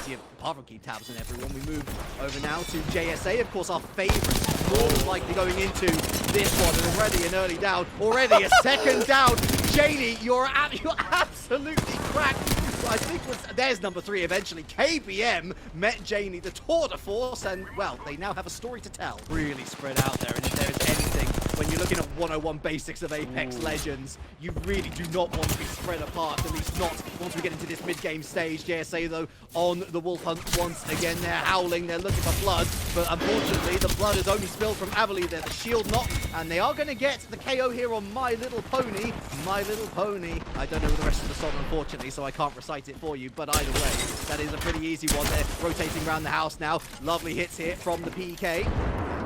easier, apart from keep tabs on everyone. We move over now to JSA, of course, our favorite, more than likely going into this one. And already an early down, already a second down. Janie, you're absolutely cracked. I think there's number 3 eventually. KBM met Janie, the tour de force, and, well, they now have a story to tell. Really spread out there, and if there is anything, when you're looking at 101 basics of Apex Legends, you really do not want to be spread apart, at least not once we get into this mid-game stage. JSA, though, on the wolf hunt once again. They're howling, they're looking for blood, but unfortunately, the blood is only spilled from Abilene. They're the shield not, and they are going to get the KO here on My Little Pony. My Little Pony. I don't know the rest of the song, unfortunately, so I can't recite it for you, but either way, that is a pretty easy one. They're rotating around the house now. Lovely hits here from the PK.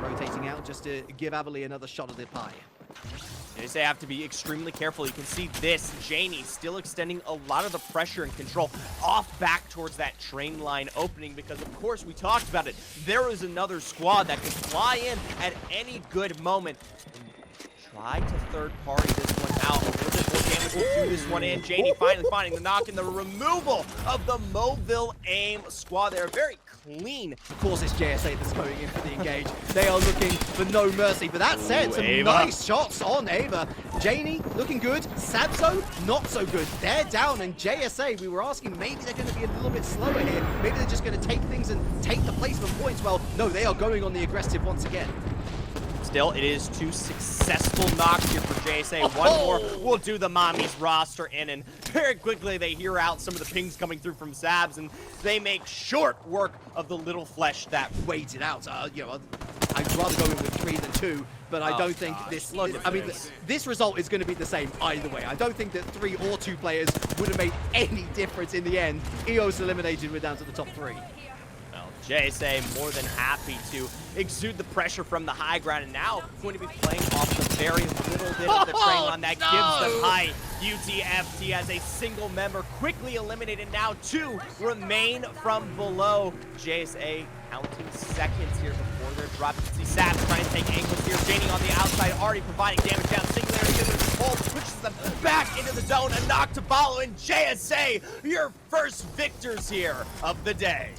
Rotating out just to give Abilene another shot at the pie. They have to be extremely careful. You can see this, Janie still extending a lot of the pressure and control off back towards that train line opening because, of course, we talked about it. There is another squad that could fly in at any good moment. Try to third party this one out. A little bit more damage will do this one in. Janie finally finding the knock and the removal of the Mobile AIM squad. They're very clean. Of course, it's JSA that's going in for the engage. They are looking for no mercy. But that said, some Ava. nice shots on Ava. Janie looking good. Sabzo not so good. They're down, and JSA, we were asking maybe they're going to be a little bit slower here. Maybe they're just going to take things and take the placement points. Well, no, they are going on the aggressive once again. Still, it is 2 successful knocks here for JSA. One more will do the mommy's roster in, and very quickly they hear out some of the pings coming through from Sabs, and they make short work of the little flesh that waited out. You know, I'd rather go in with 3 than 2, but I don't think this result is going to be the same either way. I don't think that 3 or 2 players would have made any difference in the end. EOS eliminated, we're down to the top 3. JSA more than happy to exude the pressure from the high ground, and now going to be playing off the very little bit of the train line that gives them height. UTFT as a single member quickly eliminated. Now 2 remain from below. JSA counting seconds here before they're dropped. You can see Sabs trying to take angles here. Janie on the outside already providing damage down. Singularity gets the control, pushes them back into the zone. A knock to follow, and JSA, your first victors here of the day.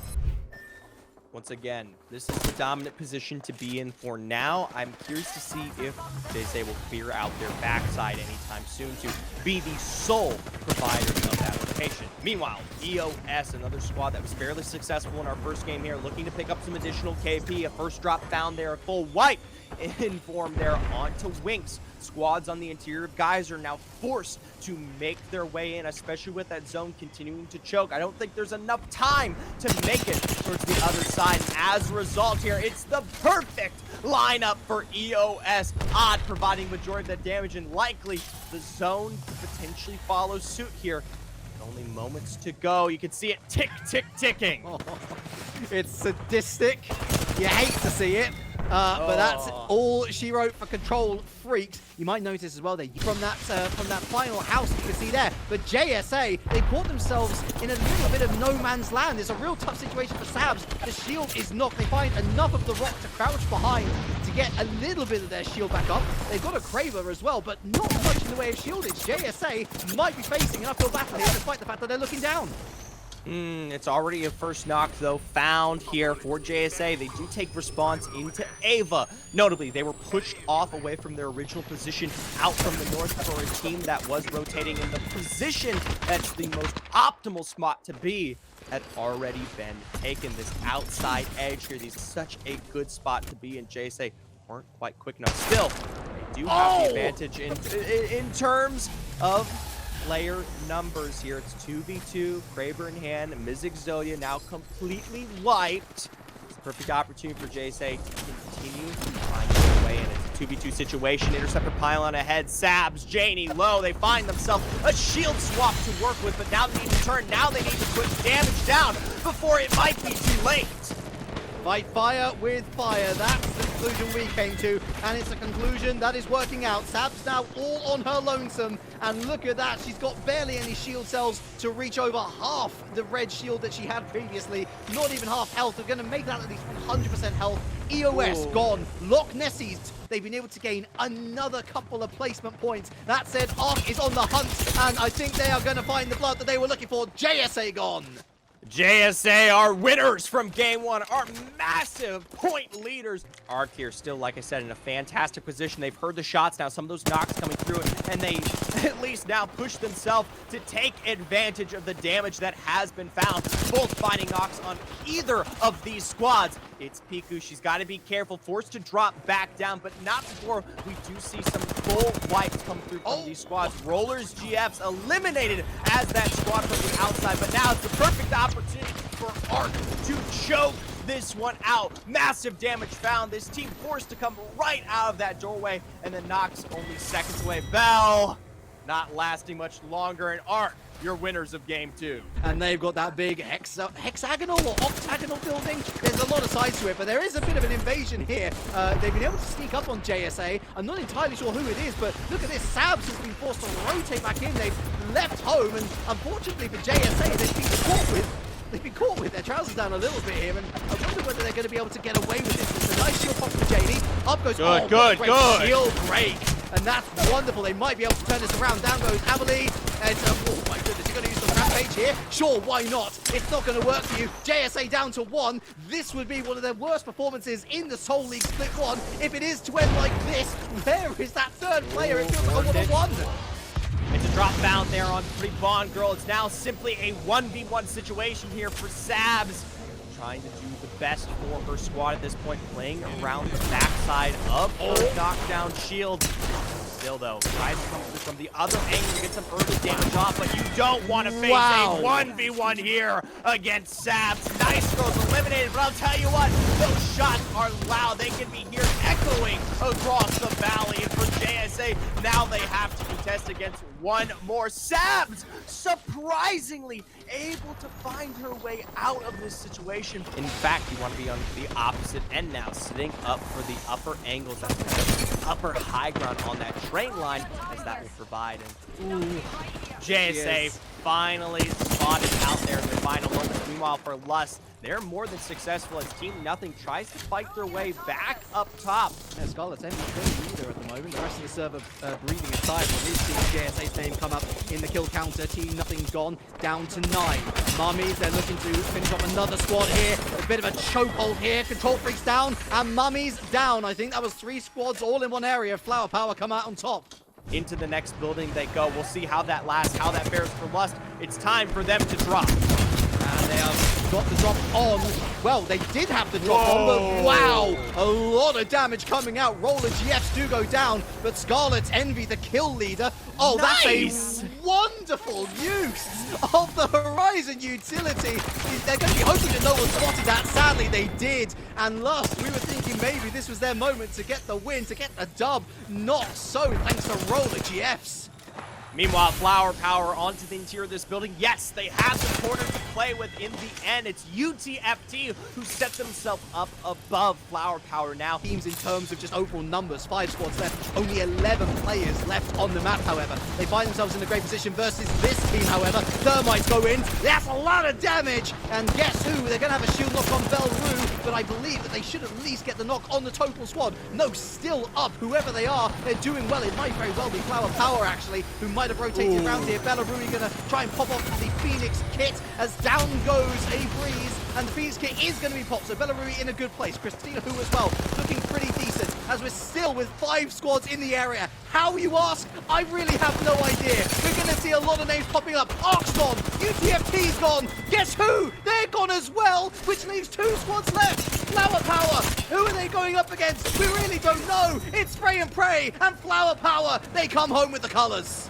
Once again, this is the dominant position to be in for now. I'm curious to see if JSA will clear out their backside anytime soon to be the sole provider of that location. Meanwhile, EOS, another squad that was fairly successful in our first game here, looking to pick up some additional KP. A first drop found there, a full wipe in form there onto Winks. Squads on the interior of Geyser now forced to make their way in, especially with that zone continuing to choke. I don't think there's enough time to make it towards the other side. And as a result here, it's the perfect lineup for EOS. Odd providing majority of that damage, and likely the zone potentially follows suit here. Only moments to go. You can see it tick, tick, ticking. Oh, it's sadistic. You hate to see it. But that's all she wrote for Control Freaks. You might notice as well that from that final house you can see there. But JSA, they caught themselves in a little bit of no man's land. It's a real tough situation for Sabs. The shield is knocked. They find enough of the rock to crouch behind to get a little bit of their shield back up. They've got a Craver as well, but not much in the way of shieldage. JSA might be facing an uphill battle here despite the fact that they're looking down. It's already a first knock, though, found here for JSA. They do take response into Ava. Notably, they were pushed off away from their original position out from the north for a team that was rotating in the position that's the most optimal spot to be had already been taken. This outside edge here, this is such a good spot to be in. JSA weren't quite quick enough. Still, they do have the advantage in terms of player numbers here. It's 2v2, Craver in hand, Mizik Zolia now completely wiped. It's a perfect opportunity for JSA to continue to find their way in. It's a 2v2 situation. Interceptor pylon ahead. Sabs, Janie, low. They find themselves a shield swap to work with, but now they need to turn. Now they need to put damage down before it might be too late. Fight fire with fire. That's the conclusion we came to, and it's a conclusion that is working out. Sab's now all on her lonesome, and look at that. She's got barely any shield cells to reach over half the red shield that she had previously. Not even half health. We're going to make that at least 100% health. EOS gone. Loch Nessies. They've been able to gain another couple of placement points. That said, Ark is on the hunt, and I think they are going to find the blood that they were looking for. JSA gone. JSA are winners from game one, are massive point leaders. Arc here still, like I said, in a fantastic position. They've heard the shots now, some of those knocks coming through, and they at least now push themselves to take advantage of the damage that has been found. Both finding knocks on either of these squads. It's Piku, she's got to be careful, forced to drop back down, but not before we do see some full wipes come through from these squads. Rollers, GFs eliminated as that squad from the outside, but now it's the perfect opportunity for Arc to choke this one out. Massive damage found. This team forced to come right out of that doorway, and then Nox only seconds away. Bell not lasting much longer, and Arc, you're winners of game two. And they've got that big hexagonal or octagonal building. There's a lot of sides to it, but there is a bit of an invasion here. They've been able to sneak up on JSA. I'm not entirely sure who it is, but look at this. Sabs has been forced to rotate back in. They've left home, and unfortunately for JSA, they've been caught with their trousers down a little bit here, and I wonder whether they're going to be able to get away with this. It's a nice shield pop from JD. Up goes good. Shield break. And that's wonderful. They might be able to turn this around. Down goes Abilene. And oh my goodness, you're going to use some rampage here? Sure, why not? It's not going to work for you. JSA down to 1. This would be one of their worst performances in the Soul League Split 1. If it is to end like this, where is that third player? It feels like a 1-on-1. It's a drop down there on Pretty Bond Girl. It's now simply a 1v1 situation here for Sabs. Trying to do the best for her squad at this point, playing around the backside of her knockdown shield. Still though, tries to come through from the other angle to get some early damage off, but you don't want to face a 1v1 here against Sabs. Nice Girl's eliminated, but I'll tell you what, those shots are loud. They can be heard echoing across the valley. And for JSA, now they have to contest against one more. Sabs, surprisingly able to find her way out of this situation. In fact, you want to be on the opposite end now, sitting up for the upper angles. That's the upper high ground on that train line, as that will provide. And JSA finally spotted out there in the final moments. Meanwhile, for Lust, they're more than successful as Team Nothing tries to fight their way back up top. Yeah, Scarlet's empty either at the moment. The rest of the server breathing aside. But we've seen JSA's name come up in the kill counter. Team Nothing's gone down to 9. Mummies, they're looking to finish off another squad here. A bit of a chokehold here. Control Freaks down and Mummies down. I think that was 3 squads all in one area. Flower Power come out on top. Into the next building they go. We'll see how that lasts, how that fares for Lust. It's time for them to drop. And they have got the drop on. Well, they did have the drop on, but wow, a lot of damage coming out. Roller GFs do go down, but Scarlet's Envy, the kill leader. Oh, nice. That's a wonderful use of the Horizon utility. They're going to be hoping that no one spotted that. Sadly, they did. And Lust, we were thinking maybe this was their moment to get the win, to get the dub. Not so, thanks to Roller GFs. Meanwhile, Flower Power onto the interior of this building. Yes, they have some corners to play with in the end. It's UTFT who set themselves up above Flower Power now. Teams in terms of just overall numbers, 5 squads left, only 11 players left on the map, however. They find themselves in a great position versus this team, however. Thermites go in, that's a lot of damage, and guess who? They're going to have a shield knock on Belru, but I believe that they should at least get the knock on the total squad. No, still up, whoever they are, they're doing well. It might very well be Flower Power, actually, who might have rotated around here. Bellarui gonna try and pop off the Phoenix kit as down goes a breeze, and the Phoenix kit is gonna be popped, so Bellarui in a good place. Christina who as well, looking pretty decent, as we're still with 5 squads in the area. How, you ask? I really have no idea. We're gonna see a lot of names popping up. Arc's gone, UTFT's gone, guess who? They're gone as well, which leaves 2 squads left. Flower Power, who are they going up against? We really don't know. It's Spray and Pray and Flower Power. They come home with the colors.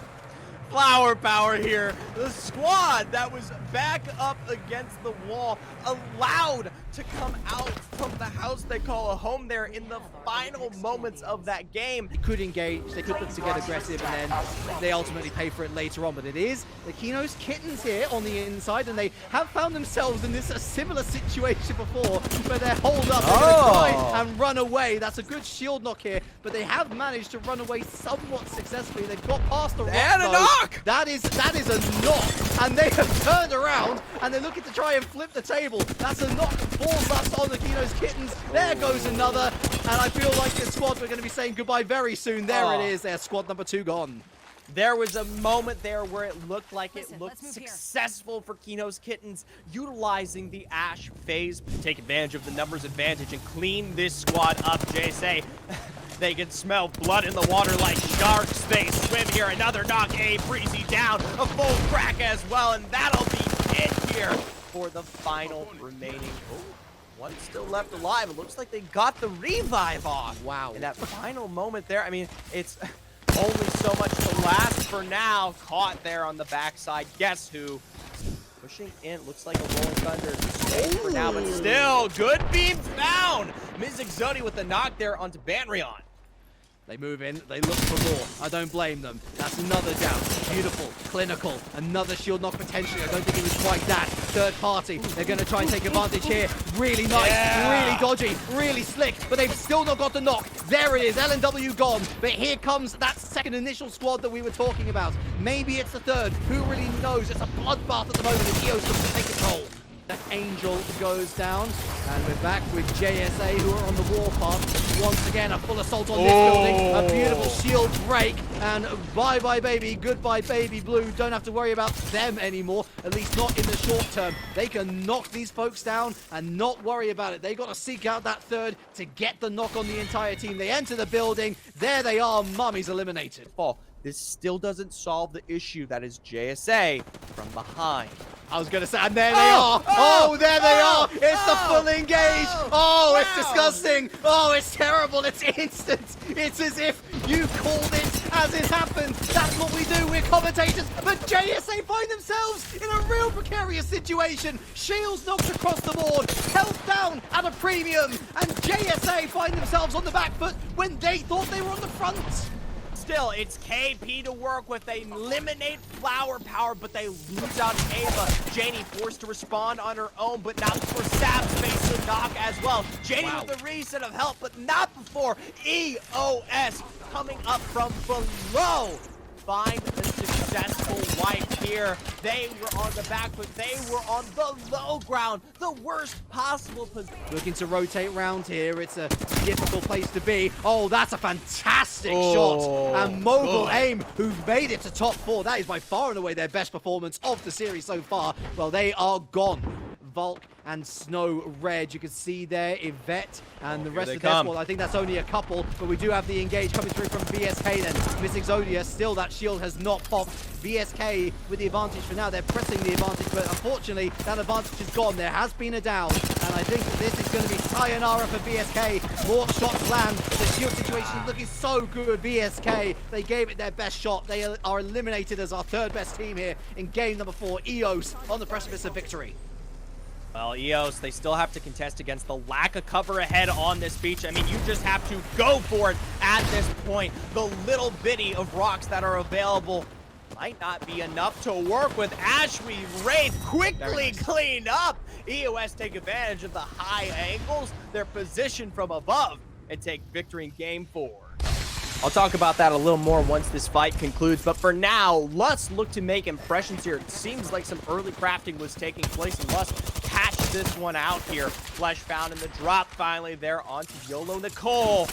Flower Power here. The squad that was back up against the wall, allowed to come out from the house they call a home there in the final moments of that game. They could engage, they could look to get aggressive, and then they ultimately pay for it later on. But it is the Kino's Kittens here on the inside, and they have found themselves in this a similar situation before, where they're holed up, they're gonna try and run away. That's a good shield knock here, but they have managed to run away somewhat successfully. They've got past the rock. And a knock! That is a knock, and they have turned around, and they're looking to try and flip the table. That's a knock. Balls us on the Kino's Kittens. There goes another, and I feel like this squad, we're going to be saying goodbye very soon. There it is, their squad number 2 gone. There was a moment there where it looked like it looked let's move here. successful for Kino's Kittens, utilizing the Ash phase, take advantage of the numbers advantage and clean this squad up. JSA, they can smell blood in the water like sharks. They swim here. Another knock. A Breezy down. A full crack as well. And that'll be it here for the final remaining. Oh, one still left alive. It looks like they got the revive off. Wow. In that final moment there, I mean, it's only so much to last for now. Caught there on the backside. Guess who? Pushing in. Looks like a Rolling Thunder for now, but still, good beams found. Ms. Exodia with the knock there onto Banrion. They move in, they look for more. I don't blame them. That's another down. Beautiful, clinical, another shield knock potentially. I don't think it was quite that. Third party, they're going to try and take advantage here. Really nice, really dodgy, really slick, but they've still not got the knock. There it is, LNW gone. But here comes that second initial squad that we were talking about. Maybe it's the third. Who really knows? It's a bloodbath at the moment as EOS looks to take control. That Angel goes down, and we're back with JSA, who are on the warpath. Once again, a full assault on this building. A beautiful shield break, and bye-bye, baby. Goodbye, baby blue. Don't have to worry about them anymore, at least not in the short term. They can knock these folks down and not worry about it. They got to seek out that third to get the knock on the entire team. They enter the building. There they are. Mummy's eliminated. This still doesn't solve the issue that is JSA from behind. I was going to say, and there they are. Oh, there they are. It's the full engage. It's disgusting. Oh, it's terrible. It's instant. It's as if you called it as it happened. That's what we do. We're commentators. But JSA find themselves in a real precarious situation. Shields knocked across the board. Health down at a premium. And JSA find themselves on the back foot when they thought they were on the front. Still, it's KP to work with. They eliminate Flower Power, but they lose out Ava. Janie forced to respond on her own, but not before Sab's face to knock as well. Janie with the reset of help, but not before EOS coming up from below. Find the successful wipe here. They were on the back foot. They were on the low ground. The worst possible position. Looking to rotate round here. It's a difficult place to be. Oh, that's a fantastic shot. And Mogul Aim, who've made it to top 4. That is by far and away their best performance of the series so far. Well, they are gone. Volk and Snow Red. You can see there Yvette and the rest of their squad. I think that's only a couple, but we do have the engage coming through from VSK then. Miss Exodia, still that shield has not popped. VSK with the advantage for now. They're pressing the advantage, but unfortunately that advantage is gone. There has been a down, and I think that this is going to be sayonara for VSK. More shots land. The shield situation is looking so good. VSK, they gave it their best shot. They are eliminated as our third best team here in game number 4. EOS on the precipice of victory. Well, EOS, they still have to contest against the lack of cover ahead on this beach. I mean, you just have to go for it at this point. The little bitty of rocks that are available might not be enough to work with. Ashby Wraith quickly cleaned up. EOS take advantage of the high angles. They're positioned from above and take victory in game 4. I'll talk about that a little more once this fight concludes, but for now, Lust look to make impressions here. It seems like some early crafting was taking place, and Lust catch this one out here. Flesh found in the drop finally there onto YOLO Nicole.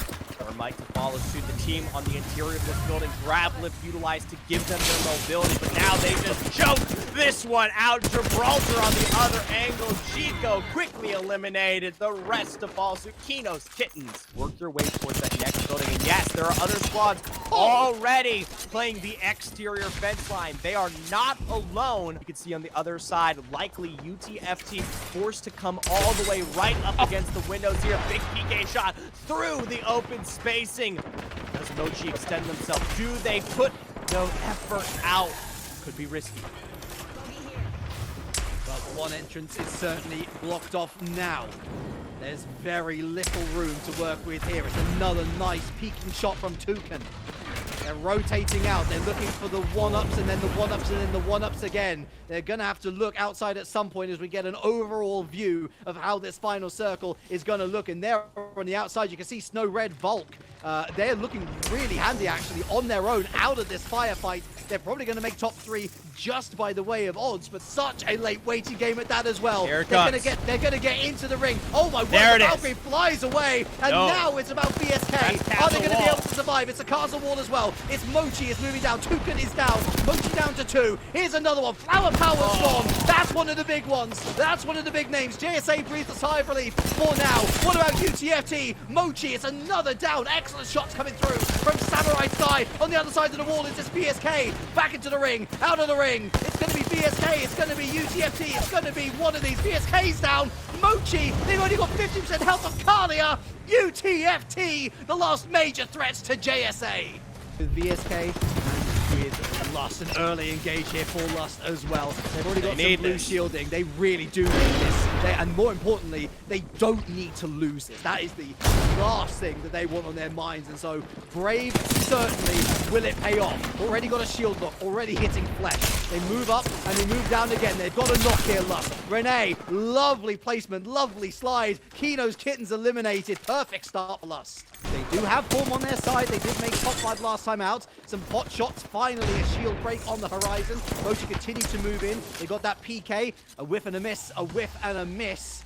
Mike to follow suit. The team on the interior of this building, grab lift utilized to give them their mobility, but now they just choke this one out. Gibraltar on the other angle. Chico quickly eliminated. The rest to follow suit. Kino's Kittens work their way towards that next building, and yes, there are other squads already playing the exterior fence line. They are not alone. You can see on the other side, likely UTFT forced to come all the way right up against the windows here. Big PK shot through the open spacing. Does Mochi extend themselves? Do they put no effort out? Could be risky. Well, one entrance is certainly blocked off now. There's very little room to work with here. It's another nice peeking shot from Toucan. They're rotating out. They're looking for the one-ups and then the one-ups and then the one-ups. collapse again. They're going to have to look outside at some point as we get an overall view of how this final circle is going to look. And there on the outside, you can see Snow Red Volk. They're looking really handy, actually, on their own out of this firefight. They're probably going to make top 3 just by the way of odds, but such a late waiting game at that as well. Here it they're comes. Going to get into the ring. Oh my word, There it the is. Valkyrie flies away, and now it's about BSK. That's Are they going to be castle able to survive? It's a castle wall as well. It's Mochi is moving down. Toucan is down. Mochi down to 2. Here's another one. Flower Power's gone. That's one of the big ones. That's one of the big names. JSA breathes a sigh of relief for now. What about UTFT? Mochi, it's another down. Excellent shots coming through from Samurai's side. On the other side of the wall is this BSK. Back into the ring. Out of the ring. It's going to be BSK. It's going to be UTFT. It's going to be one of these. BSK's down. Mochi, they've only got 50% health of Kalia. UTFT, the last major threats to JSA. With VSK and with Lust, an early engage here for Lust as well. They've already got some blue shielding. They really do need this. And more importantly, they don't need to lose it. That is the last thing that they want on their minds. And so Brave certainly will it pay off. Already got a shield lock, already hitting flesh. They move up and they move down again. They've got a knock here, Lust. Renee, lovely placement, lovely slide. Kino's Kittens eliminated. Perfect start for Lust. They do have form on their side. They did make top 5 last time out. Some pot shots, finally a shield break on the horizon. Mochi continues to move in. They got that PK, a whiff and a miss, a whiff and a miss.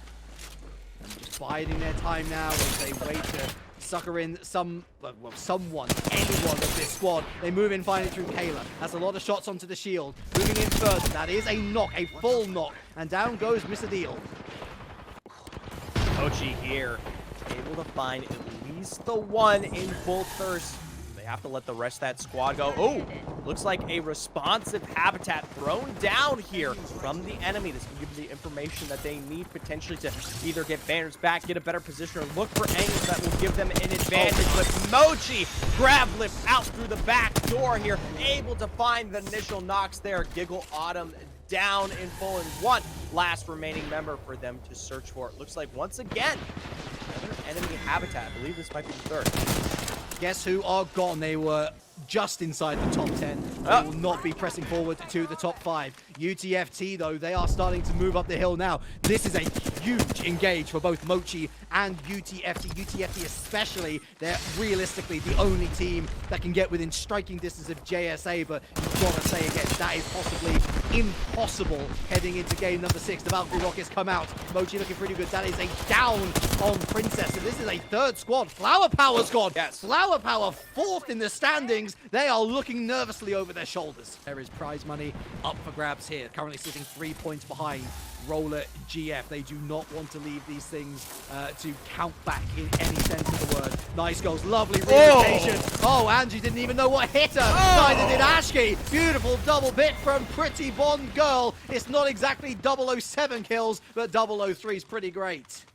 And just biding their time now as they wait to sucker in anyone of this squad. They move in finally through Kayla. That's a lot of shots onto the shield. Moving in further. That is a knock, a full knock. And down goes Mr. Deal. Mochi here, able to find at least the one in full thirst. They have to let the rest of that squad go. Oh, looks like a responsive habitat thrown down here from the enemy. This can give them the information that they need potentially to either get banners back, get a better position, or look for angles that will give them an advantage. But Mochi grab lift out through the back door here, able to find the initial knocks there. Giggle Autumn down in full, and one last remaining member for them to search for. It looks like once again another enemy habitat. I believe this might be the third. Guess who are gone? They were just inside the top 10. They will not be pressing forward to the top 5. UTFT, though, they are starting to move up the hill now. This is a huge engage for both Mochi and UTFT. UTFT especially, they're realistically the only team that can get within striking distance of JSA, but you've got to say again, that is possibly impossible heading into game number 6. The Valkyrie Rockets come out. Mochi looking pretty good. That is a down on Princess, and this is a third squad. Flower Power's gone. Yes. Flower Power 4th in the standings. They are looking nervously over their shoulders. There is prize money up for grabs here. Currently sitting 3 points behind Roller GF. They do not want to leave these things to count back in any sense of the word. Nice goals, lovely relocation. Oh, Angie didn't even know what hit her. Neither did Ashki. Beautiful double bit from Pretty Bond Girl. It's not exactly 007 kills, but 003 is pretty great.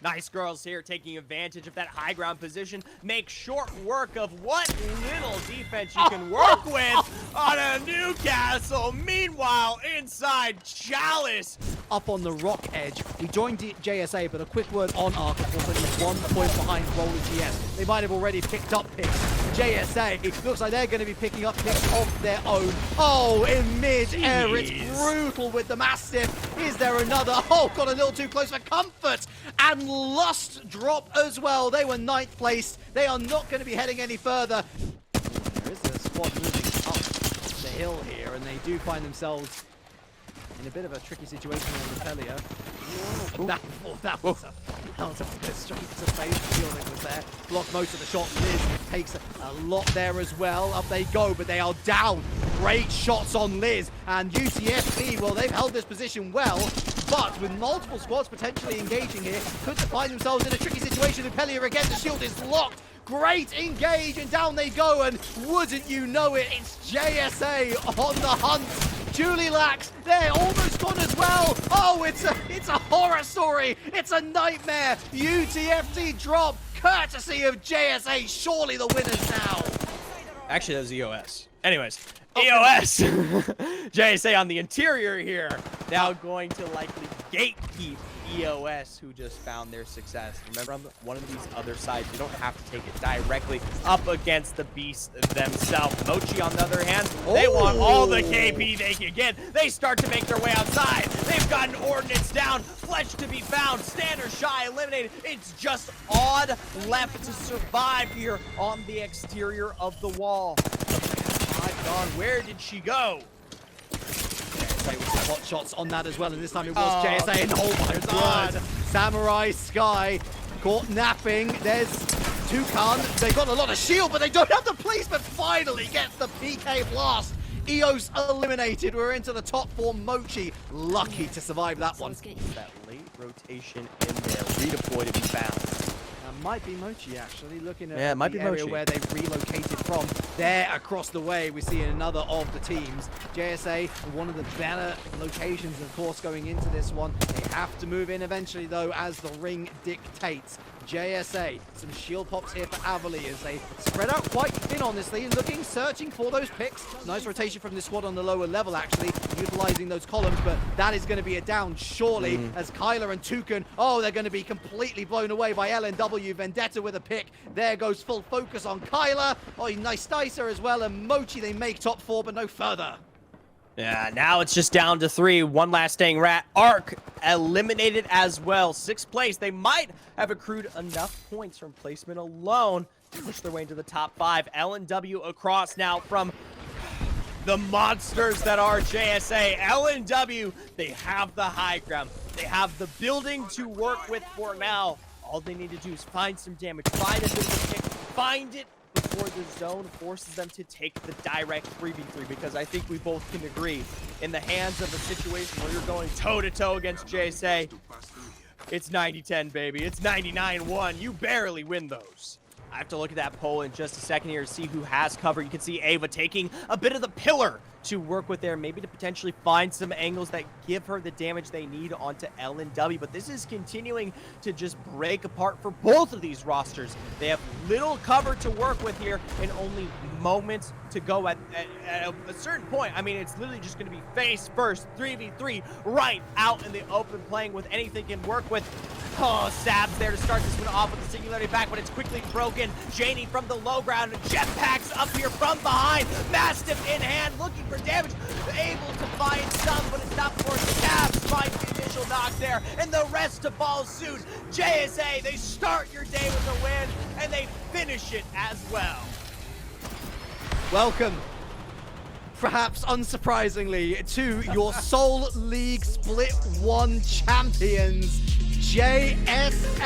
Nice girls here taking advantage of that high ground position. Make short work of what little defense you can work with on a Newcastle. Meanwhile, inside Chalice. Up on the rock edge. We joined JSA, but a quick word on Arc. Of course, only 1 point behind Roller GS. They might have already picked up picks. JSA, it looks like they're going to be picking up picks of their own. Oh, in mid-air, it's brutal with the Mastiff. Is there another? Oh, got a little too close for comfort. And Lust drop as well. They were 9th placed. They are not going to be heading any further. There is a squad moving up the hill here, and they do find themselves in a bit of a tricky situation on Repelia. That was a bit straight to face. Fielding was there. Blocked most of the shot. Liz takes a lot there as well. Up they go, but they are down. Great shots on Liz. And UTFT, well, they've held this position well, but with multiple squads potentially engaging here, could find themselves in a tricky situation. Repelia again, the shield is locked. Great engage, and down they go, and wouldn't you know it, it's JSA on the hunt. Julie Lax, they're almost gone as well. Oh, it's a horror story. It's a nightmare. UTFT drop, courtesy of JSA. Surely the winners now. Actually, that was EOS. Anyways, EOS. JSA on the interior here. Now going to likely gatekeep EOS, who just found their success. Remember, on one of these other sides, you don't have to take it directly up against the beast themselves. Mochi, on the other hand, they want all the KP they can get. They start to make their way outside. They've got an ordnance down. Fletch to be found. Standard Shy eliminated. It's just Odd left to survive here on the exterior of the wall. My God, where did she go? JSA with some hot shots on that as well, and this time it was JSA, and oh my God. Samurai Sky caught napping. There's Toucan. They've got a lot of shield, but they don't have the police, but finally gets the PK blast. EOS eliminated. We're into the top 4. Mochi lucky to survive that one. That late rotation in there. Redeploy to be found. Might be Mochi actually, looking at it might the be area Mochi. where they've relocated from. There across the way, we see another of the teams. JSA, one of the better locations, of course, going into this one. They have to move in eventually, though, as the ring dictates. JSA, some shield pops here for Abilene as they spread out quite thin, honestly, looking, searching for those picks. Nice rotation from the squad on the lower level, actually, utilizing those columns, but that is going to be a down, surely, as Kyler and Toucan, they're going to be completely blown away by LNW. Vendetta with a pick. There goes full focus on Kyler. Nice dicer as well, and Mochi, they make top 4, but no further. Yeah, now it's just down to 3. One last staying rat. Arc eliminated as well. 6th place. They might have accrued enough points from placement alone to push their way into the top 5. LNW across now from the monsters that are JSA. LNW, they have the high ground. They have the building to work with for now. All they need to do is find some damage, find a bit of a kick, find it before the zone forces them to take the direct 3v3, because I think we both can agree, in the hands of a situation where you're going toe-to-toe against JSA, it's 90-10, baby. It's 99-1. You barely win those. I have to look at that poll in just a second here to see who has cover. You can see Ava taking a bit of the pillar to work with there, maybe to potentially find some angles that give her the damage they need onto LNW. But this is continuing to just break apart for both of these rosters. They have little cover to work with here and only moments to go at a certain point. I mean, it's literally just going to be face first, 3v3, right out in the open, playing with anything can work with. Sab's there to start this one off with the singularity back, but it's quickly broken. Janie from the low ground, jetpacks up here from behind, Mastiff in hand, looking for damage, able to find some, but it's not forced. The Cavs find the initial knock there, and the rest to follow suit. JSA, they start your day with a win, and they finish it as well. Welcome, perhaps unsurprisingly, to your Soul League Split 1 champions, JSA.